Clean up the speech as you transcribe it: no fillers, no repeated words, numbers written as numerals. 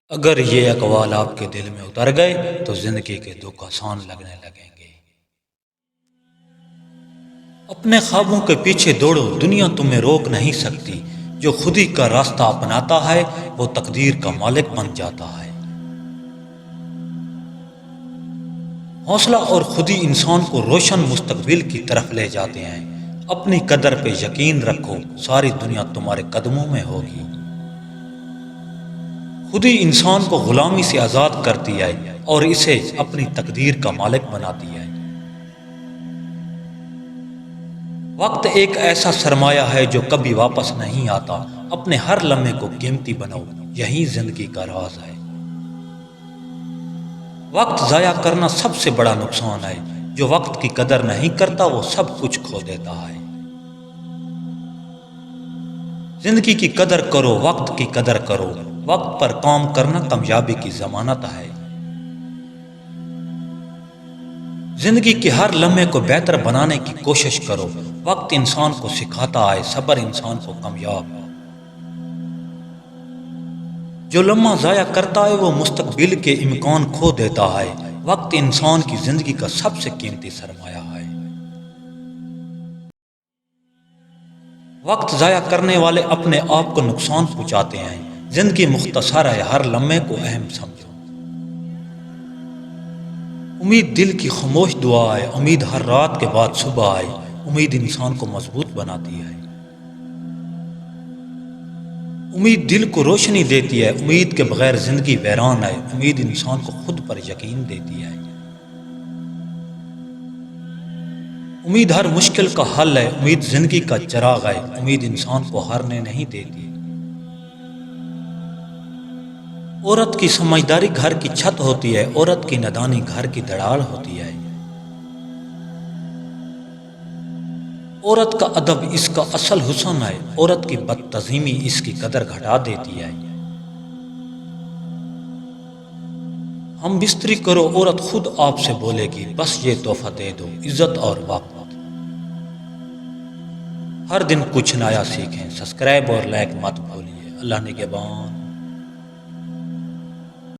اگر یہ اقوال آپ کے دل میں اتر گئے تو زندگی کے دکھ آسان لگنے لگیں گے۔ اپنے خوابوں کے پیچھے دوڑو، دنیا تمہیں روک نہیں سکتی۔ جو خودی کا راستہ اپناتا ہے وہ تقدیر کا مالک بن جاتا ہے۔ حوصلہ اور خودی انسان کو روشن مستقبل کی طرف لے جاتے ہیں۔ اپنی قدر پہ یقین رکھو، ساری دنیا تمہارے قدموں میں ہوگی۔ خودی انسان کو غلامی سے آزاد کرتی ہے اور اسے اپنی تقدیر کا مالک بناتی ہے۔ وقت ایک ایسا سرمایہ ہے جو کبھی واپس نہیں آتا۔ اپنے ہر لمحے کو قیمتی بناؤ، یہی زندگی کا راز ہے۔ وقت ضائع کرنا سب سے بڑا نقصان ہے۔ جو وقت کی قدر نہیں کرتا وہ سب کچھ کھو دیتا ہے۔ زندگی کی قدر کرو، وقت کی قدر کرو۔ وقت پر کام کرنا کامیابی کی ضمانت ہے۔ زندگی کے ہر لمحے کو بہتر بنانے کی کوشش کرو۔ وقت انسان کو سکھاتا ہے، صبر انسان کو کامیاب۔ جو لمحہ ضائع کرتا ہے وہ مستقبل کے امکان کھو دیتا ہے۔ وقت انسان کی زندگی کا سب سے قیمتی سرمایہ ہے۔ وقت ضائع کرنے والے اپنے آپ کو نقصان پہنچاتے ہیں۔ زندگی مختصر ہے، ہر لمحے کو اہم سمجھو۔ امید دل کی خاموش دعا ہے، امید ہر رات کے بعد صبح آئے۔ امید انسان کو مضبوط بناتی ہے۔ امید دل کو روشنی دیتی ہے، امید کے بغیر زندگی ویران ہے۔ امید انسان کو خود پر یقین دیتی ہے۔ امید ہر مشکل کا حل ہے، امید زندگی کا چراغ ہے۔ امید انسان کو ہارنے نہیں دیتی۔ عورت کی سمجھداری گھر کی چھت ہوتی ہے، عورت کی نادانی گھر کی دڑال ہوتی ہے۔ عورت کا ادب اس کا اصل حسن ہے، عورت کی بدتعظیمی اس کی قدر گھٹا دیتی ہے۔ ہم بستری کرو، عورت خود آپ سے بولے گی، بس یہ تحفہ دے دو، عزت اور وقت۔ ہر دن کچھ نیا سیکھیں، سبسکرائب اور لائک مت بھولیے۔ اللہ نگہبان۔